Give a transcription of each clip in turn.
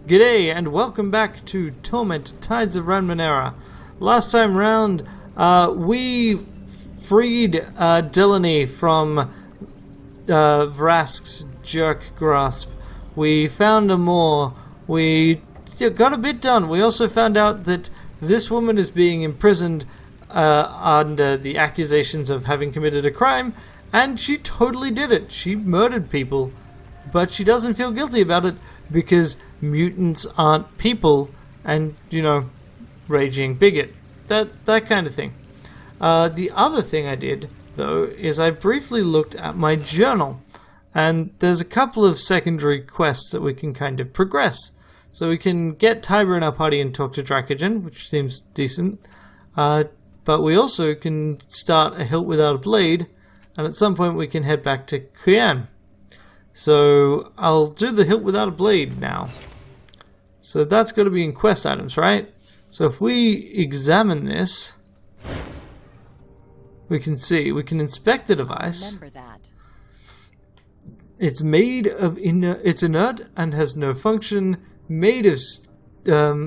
G'day and welcome back to Torment, Tides of Ranmenera. Last time round, we freed Delaney from Vrask's jerk grasp. We found a more. We got a bit done. We also found out that this woman is being imprisoned under the accusations of having committed a crime, and she totally did it. She murdered people, but she doesn't feel guilty about it because mutants aren't people, and, you know, raging bigot. That kind of thing. The other thing I did, though, is I briefly looked at my journal, and there's a couple of secondary quests that we can kind of progress. So we can get Tiber in our party and talk to Dracogen, which seems decent, but we also can start a hilt without a blade, and at some point we can head back to Kuyan. So I'll do the hilt without a blade now. So that's got to be in quest items, right? So if we examine this, we can see, we can inspect the device. Remember that. It's made of it's inert and has no function, made of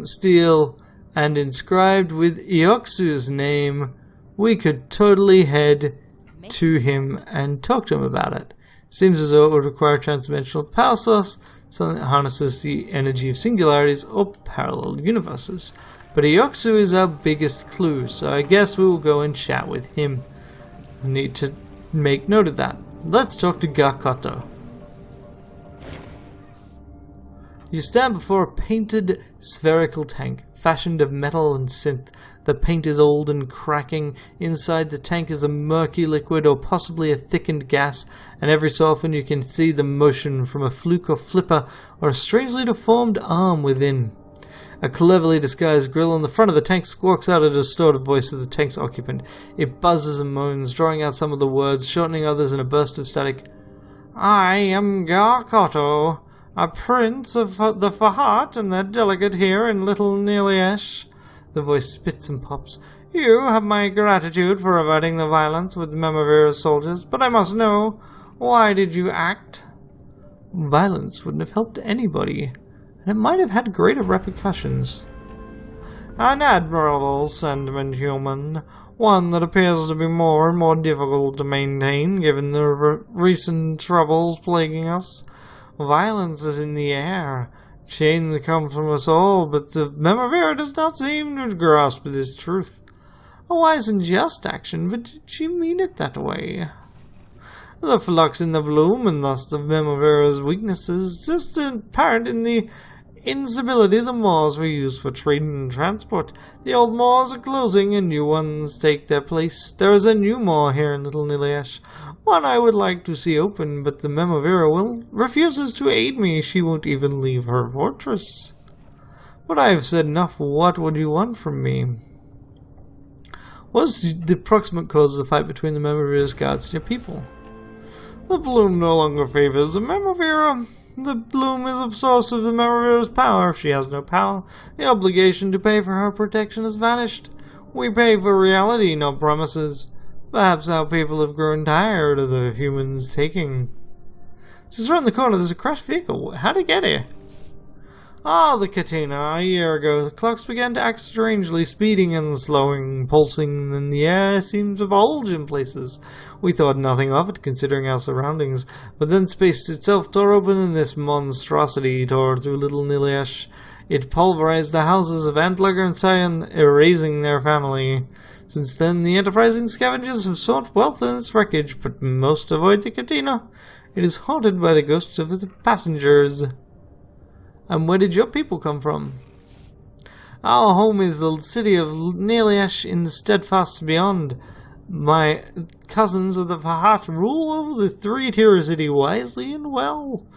steel and inscribed with Eoxu's name. We could totally head to him and talk to him about it. Seems as though it would require a transdimensional power source, something that harnesses the energy of singularities or parallel universes. But Eoxu is our biggest clue, so I guess we will go and chat with him. We need to make note of that. Let's talk to Garkoto. You stand before a painted spherical tank, fashioned of metal and synth. The paint is old and cracking. Inside the tank is a murky liquid or possibly a thickened gas, and every so often you can see the motion from a fluke or flipper or a strangely deformed arm within. A cleverly disguised grill on the front of the tank squawks out a distorted voice of the tank's occupant. It buzzes and moans, drawing out some of the words, shortening others in a burst of static. I am Garkoto, a prince of the Fahat and the delegate here in Little Niliesh. The voice spits and pops. You have my gratitude for averting the violence with Memavira's soldiers, but I must know, why did you act? Violence wouldn't have helped anybody, and it might have had greater repercussions. An admirable sentiment, human. One that appears to be more and more difficult to maintain, given the recent troubles plaguing us. Violence is in the air. Change comes from us all, but the Memavira does not seem to grasp this truth. A wise and just action, but did she mean it that way? The flux in the bloom, and thus the Memavira's weaknesses, just apparent in the instability of the moors we use for trading and transport. The old moors are closing and new ones take their place. There is a new moor here in Little Niliesh, one I would like to see open, but the Memavira refuses to aid me. She won't even leave her fortress. But I have said enough. What would you want from me? What's the proximate cause of the fight between the Memavira's guards and your people? The bloom no longer favors the Memavira. The bloom is a source of the Memavira's power. If she has no power, the obligation to pay for her protection has vanished. We pay for reality, not promises. Perhaps our people have grown tired of the humans taking. Just around the corner there's a crashed vehicle. How'd it get here? Ah, the Catena. A year ago, the clocks began to act strangely, speeding and slowing, pulsing, and the air seemed to bulge in places. We thought nothing of it, considering our surroundings, but then space itself tore open and this monstrosity tore through Little Niliesh. It pulverized the houses of Antlager and Sion, erasing their family. Since then, the enterprising scavengers have sought wealth in its wreckage, but most avoid the Catena. It is haunted by the ghosts of the passengers. And where did your people come from? Our home is the city of Niliesh in the steadfast beyond. My cousins of the Fahat rule over the three-tier city wisely and well.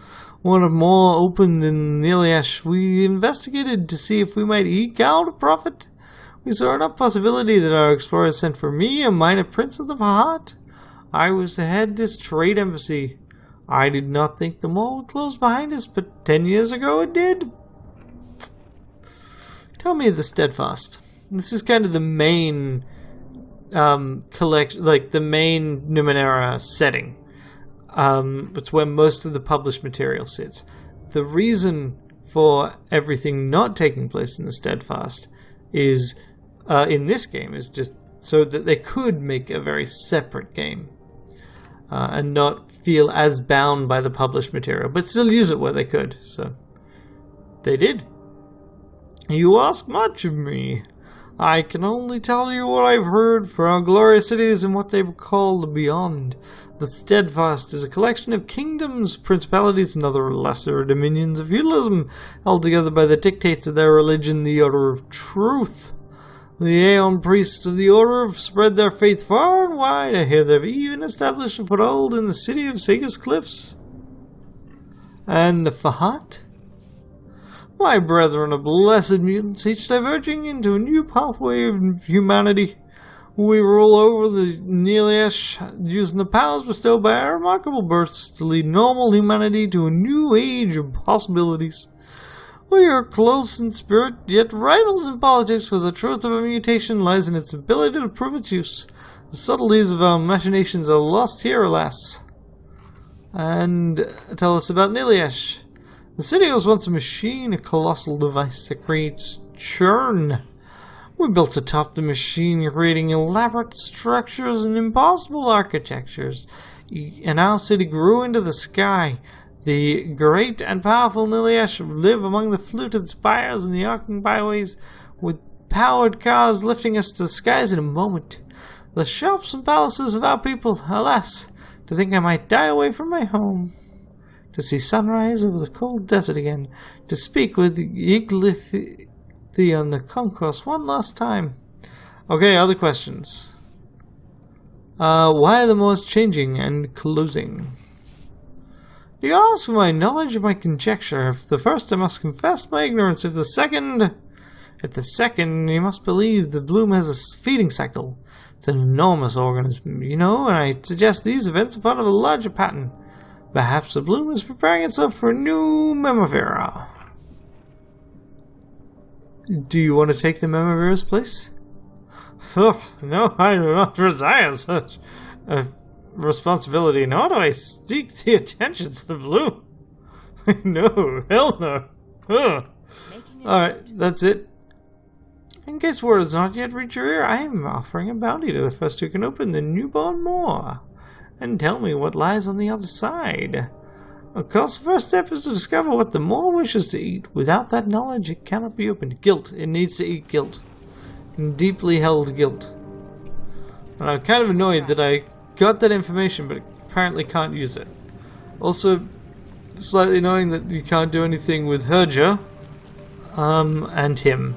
When a more opened in Niliesh, we investigated to see if we might eke out a profit. We saw enough possibility that our explorers sent for me, a minor prince of the Fahat. I was to head this trade embassy. I did not think the mall would close behind us, but 10 years ago it did. Tell me of the Steadfast. This is kind of the main collection, like the main Numenera setting. It's where most of the published material sits. The reason for everything not taking place in the Steadfast is, in this game, is just so that they could make a very separate game. And not feel as bound by the published material, but still use it where they could. So they did. You ask much of me. I can only tell you what I've heard, for our glorious cities and what they call the Beyond. The Steadfast is a collection of kingdoms, principalities, and other lesser dominions of feudalism, held together by the dictates of their religion, the Order of Truth. The Aeon priests of the Order have spread their faith far and wide. I hear they've even established a foothold in the city of Sega's Cliffs. And the Fahat? My brethren are blessed mutants, each diverging into a new pathway of humanity. We rule over the Neleash, using the powers bestowed by our remarkable births to lead normal humanity to a new age of possibilities. We are close in spirit, yet rivals in politics, for the truth of a mutation lies in its ability to prove its use. The subtleties of our machinations are lost here, alas. And tell us about Neleash. The city was once a machine, a colossal device that creates churn. We built atop the machine, creating elaborate structures and impossible architectures, and our city grew into the sky. The great and powerful Neleash live among the fluted spires and the arcing byways, with powered cars lifting us to the skies in a moment. The shops and palaces of our people, alas, to think I might die away from my home. To see sunrise over the cold desert again, to speak with Iglithy on the concourse one last time. Okay, other questions. Why are the moors changing and closing? Do you ask for my knowledge or my conjecture? If the first, I must confess my ignorance. If the second, you must believe the bloom has a feeding cycle. It's an enormous organism, you know, and I suggest these events are part of a larger pattern. Perhaps the bloom is preparing itself for a new Numenera. Do you want to take the Numenera's place? Oh, no, I do not desire such a responsibility, nor do I seek the attentions of the bloom. No, hell no. Alright, that's it. In case word has not yet reached your ear, I am offering a bounty to the first who can open the newborn moor and tell me what lies on the other side. Of course, the first step is to discover what the moor wishes to eat. Without that knowledge, it cannot be opened. Guilt. It needs to eat guilt. Deeply held guilt. And I'm kind of annoyed that I got that information, but apparently can't use it. Also, slightly annoying that you can't do anything with Herja, and him.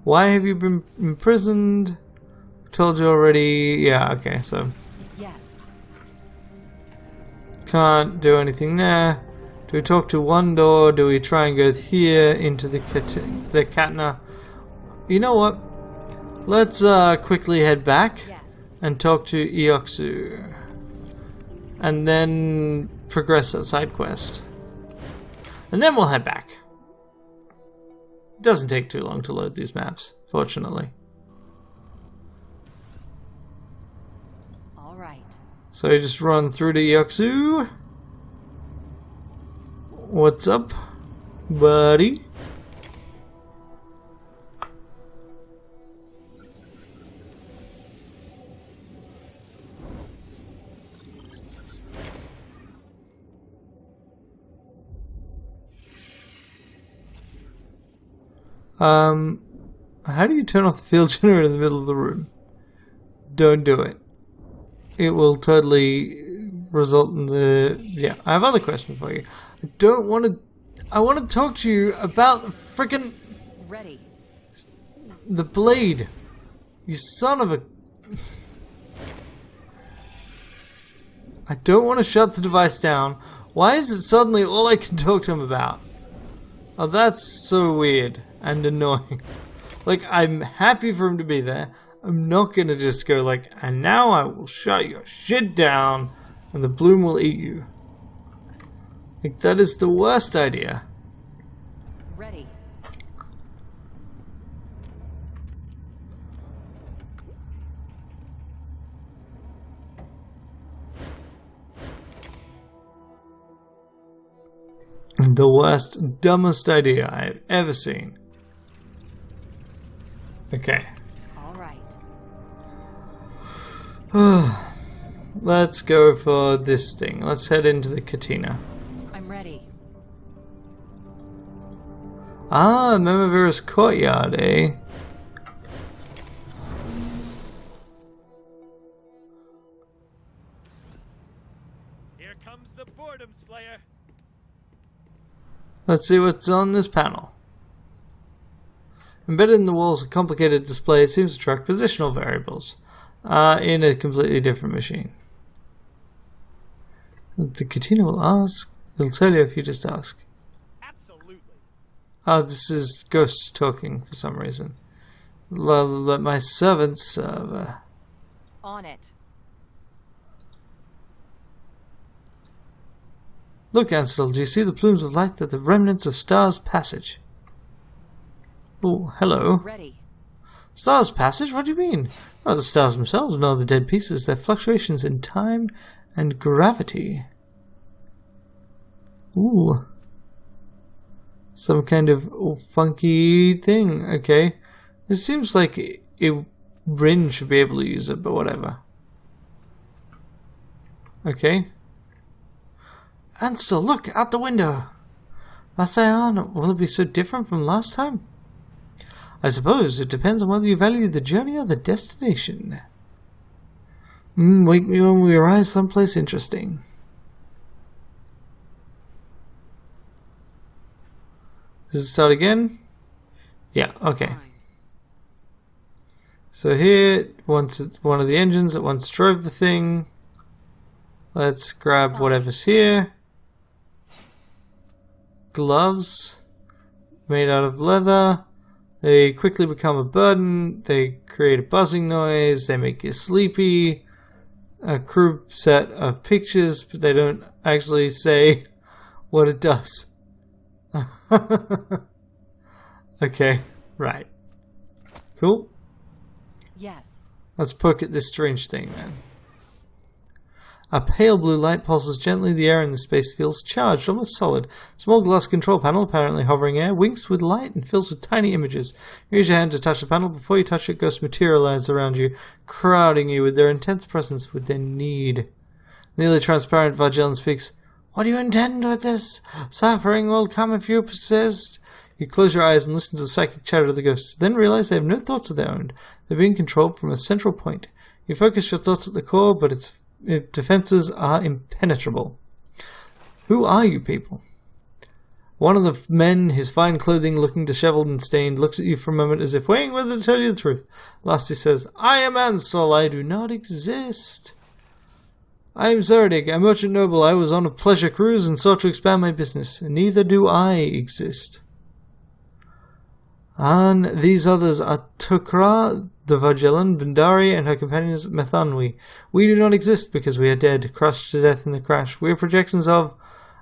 Why have you been imprisoned? Told you already. Yeah, okay, so. Yes. Can't do anything there. Do we talk to one door? Do we try and go here into the Katna? You know what? Let's quickly head back and talk to Eoxu. And then progress that side quest. And then we'll head back. It doesn't take too long to load these maps, fortunately. Alright. So you just run through to Eoxu. What's up, buddy? How do you turn off the field generator in the middle of the room? Don't do it. It will totally result in the... Yeah, I have other questions for you. I don't want to... I want to talk to you about the frickin'... Ready. The blade. You son of a... I don't want to shut the device down. Why is it suddenly all I can talk to him about? Oh, that's so weird and annoying. Like, I'm happy for him to be there. I'm not gonna just go like, and now I will shut your shit down and the bloom will eat you. Like, that is the worst idea. Ready. The worst, dumbest idea I've ever seen. Okay. All right. Let's go for this thing. Let's head into the Katina. I'm ready. Ah, Numenera's courtyard, eh? Here comes the boredom slayer. Let's see what's on this panel. Embedded in the walls, a complicated display seems to track positional variables in a completely different machine. The Katina will ask. It'll tell you if you just ask. Absolutely. Ah, this is Ghost talking for some reason. Let my servants serve. On it. Look, Ansel, do you see the plumes of light that the remnants of Star's Passage? Oh, hello. Ready. Star's Passage? What do you mean? Not the stars themselves, nor the dead pieces. They're fluctuations in time and gravity. Ooh. Some kind of funky thing. Okay. It seems like Rin should be able to use it, but whatever. Okay. Ansel, look! Out the window! Masayan, will it be so different from last time? I suppose it depends on whether you value the journey or the destination. Wake me when we arrive someplace interesting. Does it start again? Yeah, okay. So here, once one of the engines that once drove the thing. Let's grab whatever's here. Gloves made out of leather. They quickly become a burden. They create a buzzing noise. They make you sleepy. A crude set of pictures, but they don't actually say what it does. Okay, right. Cool. Yes. Let's poke at this strange thing, man. A pale blue light pulses gently. The air in the space feels charged, almost solid. Small glass control panel, apparently hovering air, winks with light and fills with tiny images. Use your hand to touch the panel. Before you touch it, ghosts materialize around you, crowding you with their intense presence, with their need. Nearly transparent, Vargillan speaks. What do you intend with this? Suffering will come if you persist. You close your eyes and listen to the psychic chatter of the ghosts, then realize they have no thoughts of their own. They're being controlled from a central point. You focus your thoughts at the core, but its defenses are impenetrable. Who are you people? One of the men, his fine clothing looking disheveled and stained, looks at you for a moment as if weighing whether to tell you the truth. Last he says, I am Ansel, I do not exist. I am Zerdig, a merchant noble. I was on a pleasure cruise and sought to expand my business. Neither do I exist. And these others are Tokra, the Vargillan, Vindari, and her companions Methanwi. We do not exist because we are dead, crushed to death in the crash. We are projections of...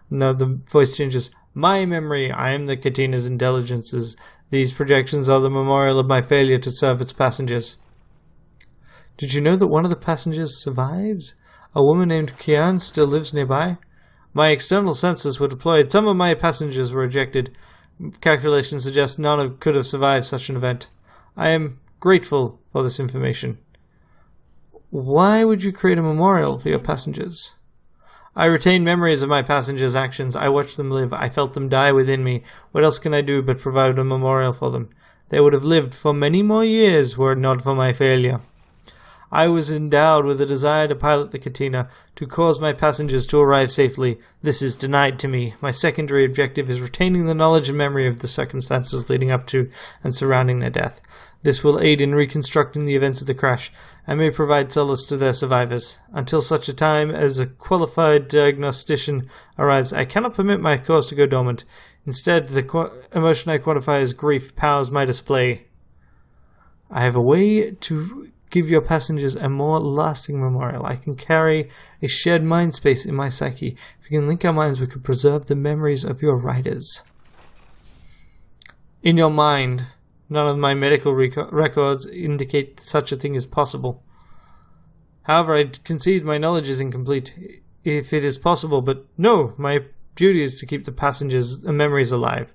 No, the voice changes. My memory. I am the Katina's intelligences. These projections are the memorial of my failure to serve its passengers. Did you know that one of the passengers survives? A woman named Kian still lives nearby. My external sensors were deployed. Some of my passengers were ejected. Calculations suggest none could have survived such an event. I am grateful for this information. Why would you create a memorial for your passengers? I retain memories of my passengers' actions. I watched them live. I felt them die within me. What else can I do but provide a memorial for them? They would have lived for many more years were it not for my failure. I was endowed with a desire to pilot the Katina, to cause my passengers to arrive safely. This is denied to me. My secondary objective is retaining the knowledge and memory of the circumstances leading up to and surrounding their death. This will aid in reconstructing the events of the crash, and may provide solace to their survivors. Until such a time as a qualified diagnostician arrives, I cannot permit my cause to go dormant. Instead, the emotion I quantify as grief powers my display. I have a way to give your passengers a more lasting memorial. I can carry a shared mind space in my psyche. If we can link our minds, we could preserve the memories of your riders. In your mind, none of my medical records indicate such a thing is possible. However, I concede my knowledge is incomplete. If it is possible, but no, my duty is to keep the passengers' memories alive.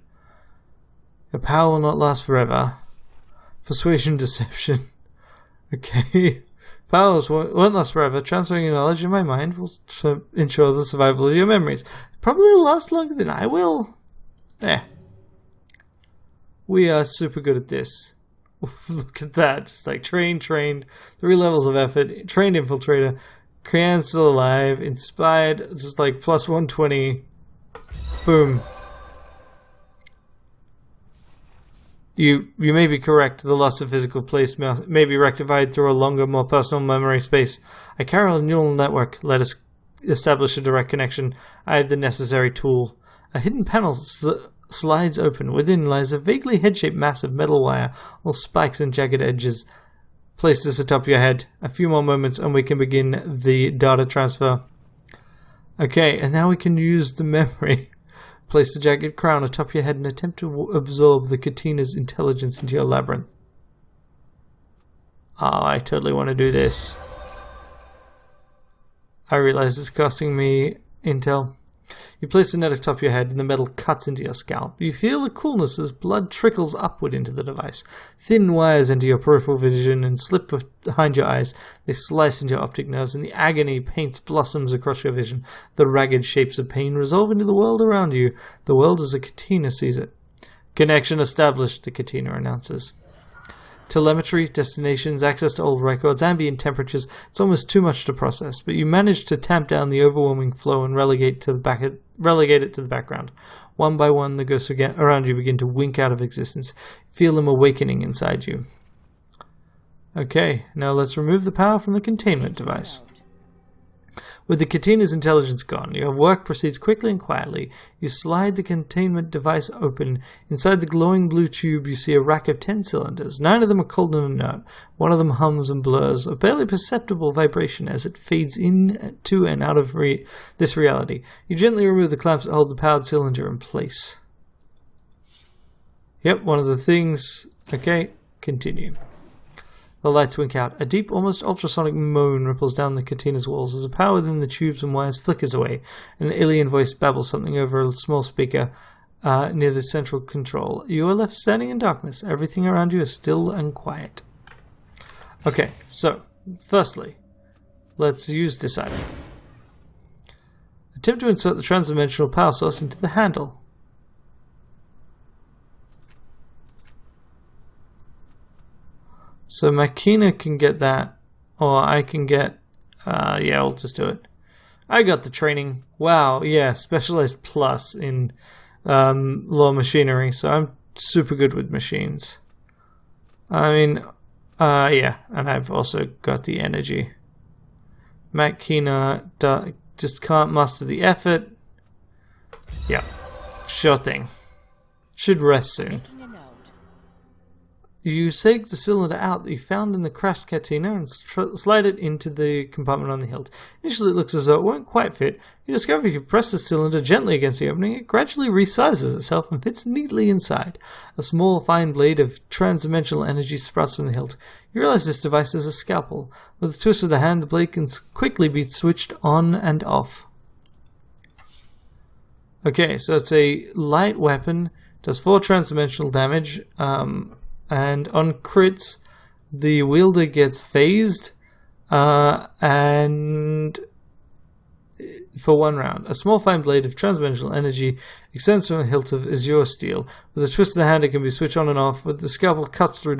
Your power will not last forever. Persuasion, deception. Okay. Powers won't last forever. Transferring your knowledge in my mind will ensure the survival of your memories. Probably last longer than I will. There. We are super good at this. Look at that. Just like trained. 3 levels of effort. Trained infiltrator. Krian's still alive. Inspired. Just like plus 120. Boom. You may be correct. The loss of physical place may be rectified through a longer, more personal memory space. I carry a neural network. Let us establish a direct connection. I have the necessary tool. A hidden panel slides open. Within lies a vaguely head-shaped mass of metal wire, all spikes and jagged edges. Place this atop your head. A few more moments and we can begin the data transfer. Okay, and now we can use the memory. Place the jagged crown atop your head and attempt to absorb the Catina's intelligence into your labyrinth. Oh, I totally want to do this. I realize it's costing me intel. You place the net atop your head and the metal cuts into your scalp. You feel the coolness as blood trickles upward into the device. Thin wires enter your peripheral vision and slip behind your eyes. They slice into your optic nerves and the agony paints blossoms across your vision. The ragged shapes of pain resolve into the world around you. The world as a Catina sees it. Connection established, the Catina announces. Telemetry, destinations, access to old records, ambient temperatures. It's almost too much to process, but you manage to tamp down the overwhelming flow and relegate it to the background. One by one, the ghosts around you begin to wink out of existence. Feel them awakening inside you. Okay, now let's remove the power from the containment device. With the Catina's intelligence gone, your work proceeds quickly and quietly. You slide the containment device open. Inside the glowing blue tube, you see a rack of 10 cylinders. 9 of them are cold and inert. One of them hums and blurs, a barely perceptible vibration as it fades into and out of this reality. You gently remove the clamps that hold the powered cylinder in place. Yep, one of the things. Okay, continue. The lights wink out. A deep, almost ultrasonic moan ripples down the Catina's walls as the power within the tubes and wires flickers away. An alien voice babbles something over a small speaker near the central control. You are left standing in darkness. Everything around you is still and quiet. Okay, so, firstly, let's use this item. Attempt to insert the transdimensional power source into the handle. So Makina can get that, or I can get, yeah, I'll just do it. I got the training. Wow, yeah, specialized plus in law machinery, so I'm super good with machines. I mean, yeah, and I've also got the energy. Makina just can't muster the effort. Yeah, sure thing. Should rest soon. You take the cylinder out that you found in the crashed Catina and slide it into the compartment on the hilt. Initially it looks as though it won't quite fit. You discover if you press the cylinder gently against the opening, it gradually resizes itself and fits neatly inside. A small fine blade of transdimensional energy sprouts from the hilt. You realize this device is a scalpel. With a twist of the hand, the blade can quickly be switched on and off. Okay, so it's a light weapon, does 4 transdimensional damage, and on crits, the wielder gets phased, and for 1 round. A small fine blade of transdimensional energy extends from the hilt of azure steel. With a twist of the hand, it can be switched on and off, but the scalpel cuts through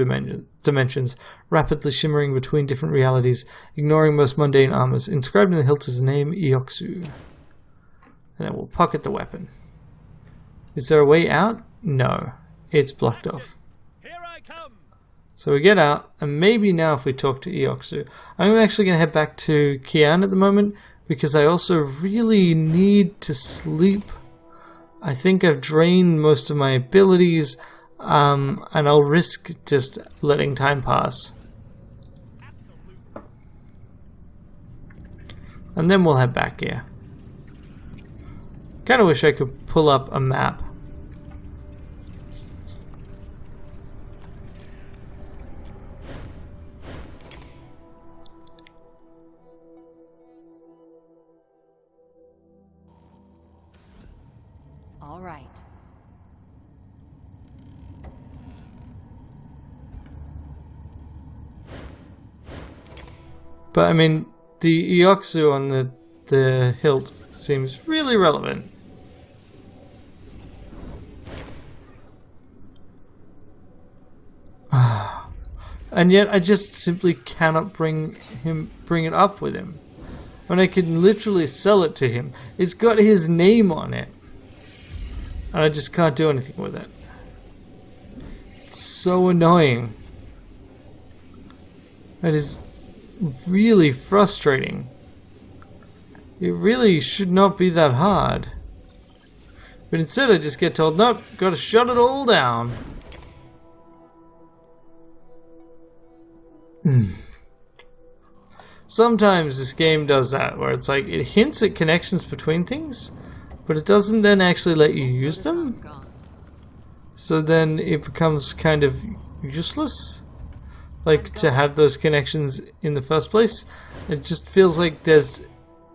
dimensions, rapidly shimmering between different realities, ignoring most mundane armors. Inscribed in the hilt is the name Ioxu. And then we'll pocket the weapon. Is there a way out? No. It's blocked off. So we get out, and maybe now if we talk to Ioxu. I'm actually going to head back to Kian at the moment, because I also really need to sleep. I think I've drained most of my abilities, and I'll risk just letting time pass. And then we'll head back here. Kinda wish I could pull up a map. All right. But I mean, the Eoxu on the hilt seems really relevant. And yet I just simply cannot bring it up with him. When I can literally sell it to him. It's got his name on it. And I just can't do anything with it. It's so annoying. It is really frustrating. It really should not be that hard. But instead I just get told, nope, gotta shut it all down. Sometimes this game does that, where it's like, it hints at connections between things, but it doesn't then actually let you use them. So then it becomes kind of useless, like, to have those connections in the first place. It just feels like there's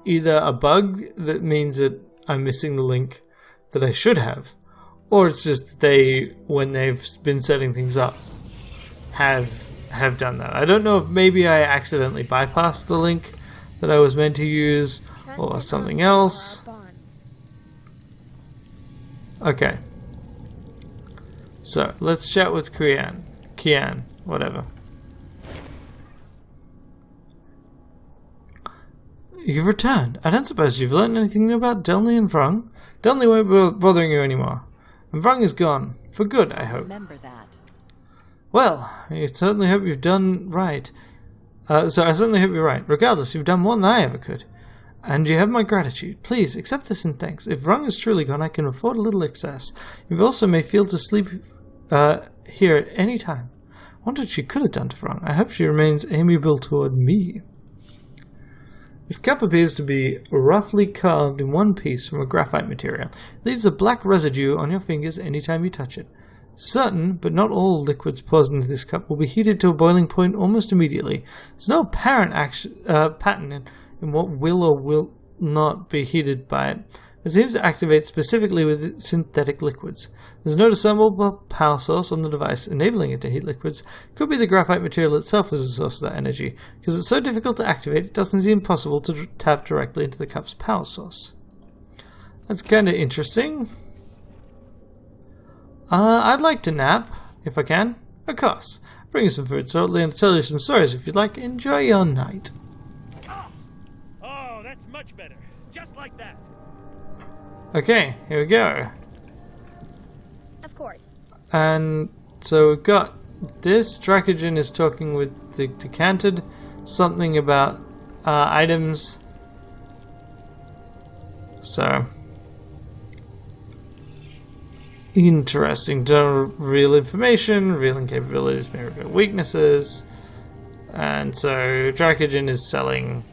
either a bug that means that I'm missing the link that I should have, or it's just they, when they've been setting things up, have done that. I don't know if maybe I accidentally bypassed the link that I was meant to use, or something else. Okay. So, let's chat with Kian, whatever. You've returned. I don't suppose you've learned anything new about Delny and Vrung? Delny won't be bothering you anymore. And Vrung is gone. For good, I hope. Remember that. Well, I certainly hope you've done right. I certainly hope you're right. Regardless, you've done more than I ever could. And you have my gratitude. Please, accept this in thanks. If Vrung is truly gone, I can afford a little excess. You also may feel to sleep here at any time. I wonder what she could have done to Vrung. I hope she remains amiable toward me. This cup appears to be roughly carved in one piece from a graphite material. It leaves a black residue on your fingers anytime you touch it. Certain, but not all, liquids poured into this cup will be heated to a boiling point almost immediately. There's no apparent pattern in what will or will not be heated by it. It seems to activate specifically with synthetic liquids. There's no discernible power source on the device enabling it to heat liquids. It could be the graphite material itself as a source of that energy. Because it's so difficult to activate, it doesn't seem possible to tap directly into the cup's power source. That's kind of interesting. I'd like to nap, if I can. Of course. Bring you some food shortly and tell you some stories if you'd like. Enjoy your night. Oh, that's much better. Just like that. Okay, here we go. Of course. And so we've got this. Dracogen is talking with the decanted. Something about items. So... interesting. Real information, real capabilities may reveal weaknesses. And so Dracogen is selling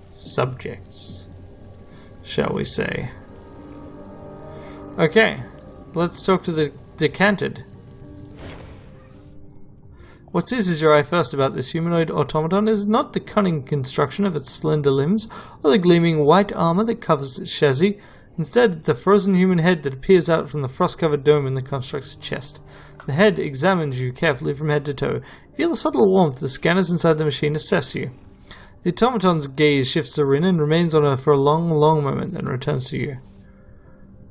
subjects, shall we say. Okay, let's talk to the decanted. What seizes your eye first about this humanoid automaton is not the cunning construction of its slender limbs, or the gleaming white armor that covers its chassis. Instead, the frozen human head that appears out from the frost-covered dome in the construct's chest. The head examines you carefully from head to toe. You feel a subtle warmth. The scanners inside the machine assess you. The automaton's gaze shifts to Rin and remains on her for a long, long moment, then returns to you.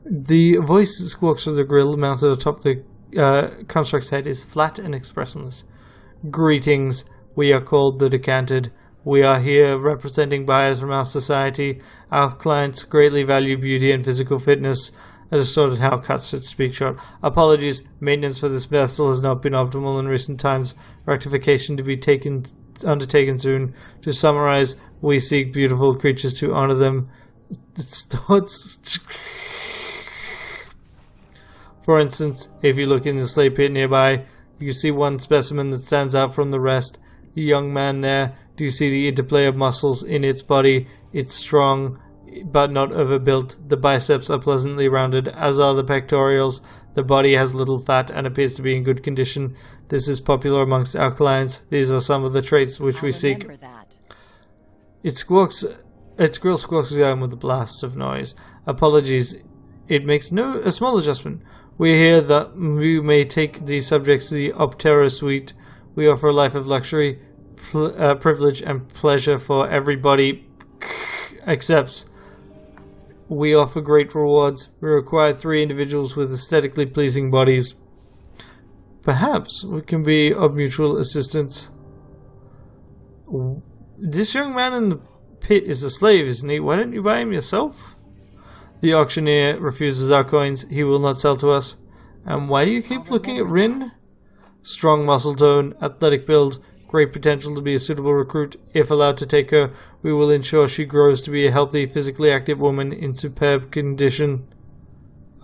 The voice that squawks through the grill mounted atop the construct's head is flat and expressionless. Greetings. We are called the Decanted. We are here representing buyers from our society. Our clients greatly value beauty and physical fitness. A distorted how cuts its speak short. Apologies, maintenance for this vessel has not been optimal in recent times. Rectification to be undertaken soon. To summarize, we seek beautiful creatures to honor them. For instance, if you look in the slate pit nearby, you see one specimen that stands out from the rest. The young man there. Do you see the interplay of muscles in its body? It's strong, but not overbuilt. The biceps are pleasantly rounded, as are the pectorials. The body has little fat and appears to be in good condition. This is popular amongst our clients. These are some of the traits which we seek. That. Its grill squawks again with a blast of noise. Apologies. it makes a small adjustment. We hear that we may take these subjects to the Optera suite. We offer a life of luxury, privilege, and pleasure for everybody except we offer great rewards. We require 3 individuals with aesthetically pleasing bodies. Perhaps we can be of mutual assistance. This young man in the pit is a slave, isn't he? Why don't you buy him yourself? The auctioneer refuses our coins. He will not sell to us. And why do you keep looking at Rin? Strong muscle tone, athletic build, great potential to be a suitable recruit. If allowed to take her, we will ensure she grows to be a healthy, physically active woman in superb condition.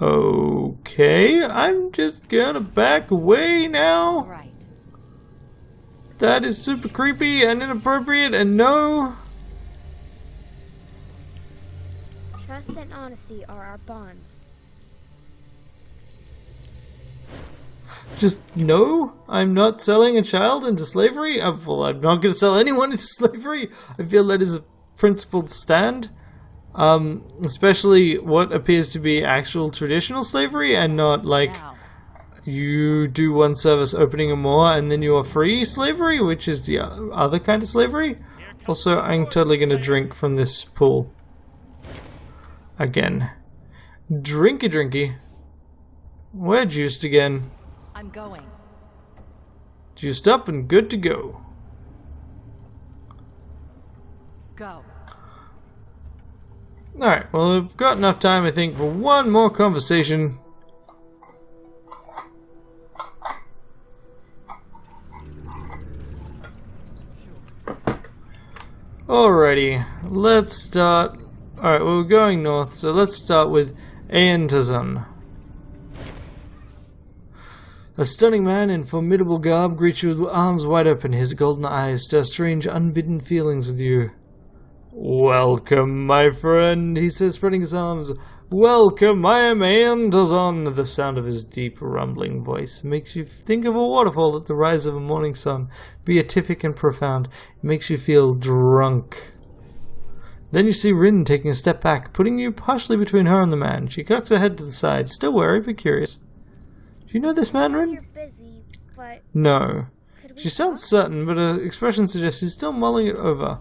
Okay, I'm just gonna back away now. Right. That is super creepy and inappropriate, and no. Trust and honesty are our bonds. Just no, I'm not selling a child into slavery. Well, I'm not going to sell anyone into slavery. I feel that is a principled stand. Especially what appears to be actual traditional slavery and not like Now. you do one service opening a more and then you are free slavery, which is the other kind of slavery. Also, I'm totally going to drink from this pool. Again. Drinky drinky. We're juiced again. I'm going. Juiced up and good to go. Go. Alright, well, we've got enough time, I think, for one more conversation. Alrighty, let's start. Alright, well, we're going north, so let's start with Aentazon. A stunning man in formidable garb greets you with arms wide open. His golden eyes stir strange, unbidden feelings with you. Welcome, my friend, he says, spreading his arms. Welcome, I am Aentazon. The sound of his deep, rumbling voice makes you think of a waterfall at the rise of a morning sun, beatific and profound. It makes you feel drunk. Then you see Rin taking a step back, putting you partially between her and the man. She cocks her head to the side, still wary but curious. Do you know this man, Rin? You're busy, but No. could we She sounds certain, but her expression suggests she's still mulling it over.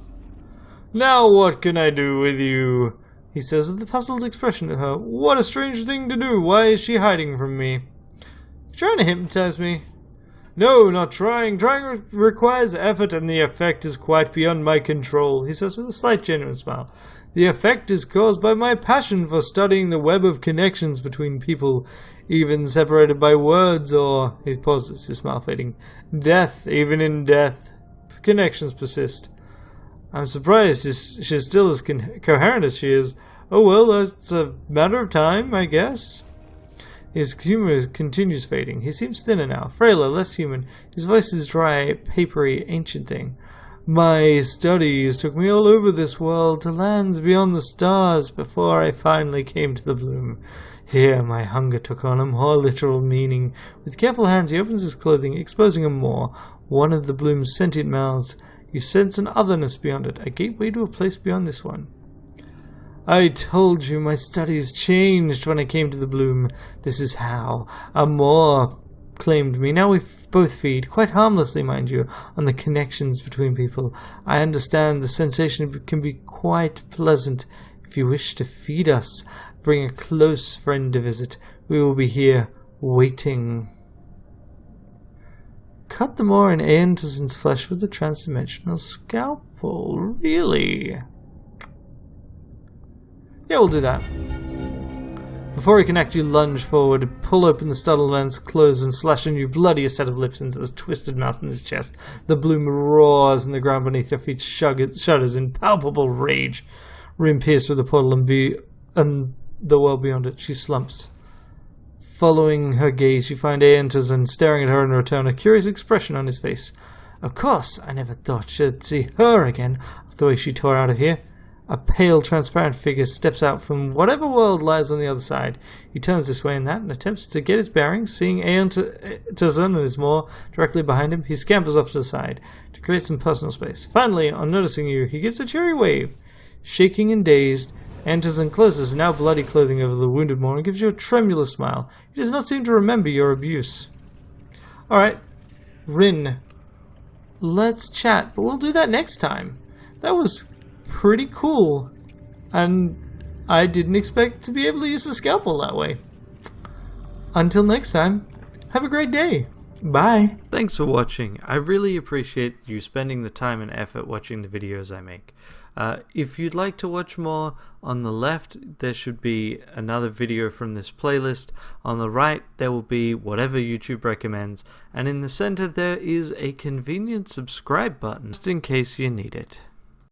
Now what can I do with you? He says with a puzzled expression at her. What a strange thing to do. Why is she hiding from me? Trying to hypnotize me? No, not trying. Trying requires effort and the effect is quite beyond my control, he says with a slight genuine smile. The effect is caused by my passion for studying the web of connections between people, even separated by words or, he pauses, his smile fading, death, even in death. Connections persist. I'm surprised she's still as coherent as she is. Oh well, it's a matter of time, I guess. His humor continues fading. He seems thinner now, frailer, less human. His voice is dry, papery, ancient thing. My studies took me all over this world, to lands beyond the stars, before I finally came to the bloom. Here my hunger took on a more literal meaning. With careful hands he opens his clothing, exposing a maw, one of the bloom's sentient mouths. You sense an otherness beyond it, a gateway to a place beyond this one. I told you my studies changed when I came to the bloom. This is how. A maw claimed me. Now we both feed, quite harmlessly, mind you, on the connections between people. I understand the sensation can be quite pleasant. If you wish to feed us, bring a close friend to visit. We will be here, waiting. Cut the maw in Aentazon's flesh with a transdimensional scalpel. Really? Yeah, we'll do that. Before he can actually lunge forward, pull open the startled man's clothes and slash a new bloodier set of lips into the twisted mouth in his chest. The bloom roars and the ground beneath her feet shudders in palpable rage. Rim pierced with the portal and the world beyond it. She slumps. Following her gaze, you find Aentazon staring at her in return, a curious expression on his face. Of course, I never thought she'd see her again, after the way she tore out of here. A pale, transparent figure steps out from whatever world lies on the other side. He turns this way and that and attempts to get his bearings. Seeing Aentazon and his maw directly behind him, he scampers off to the side to create some personal space. Finally, on noticing you, he gives a cheery wave. Shaking and dazed, enters and closes now bloody clothing over the wounded Moor and gives you a tremulous smile. He does not seem to remember your abuse. Alright, Rin. Let's chat, but we'll do that next time. That was pretty cool. And I didn't expect to be able to use the scalpel that way. Until next time, have a great day. Bye. Thanks for watching. I really appreciate you spending the time and effort watching the videos I make. If you'd like to watch more, on the left there should be another video from this playlist. On the right there will be whatever YouTube recommends, and in the center there is a convenient subscribe button just in case you need it.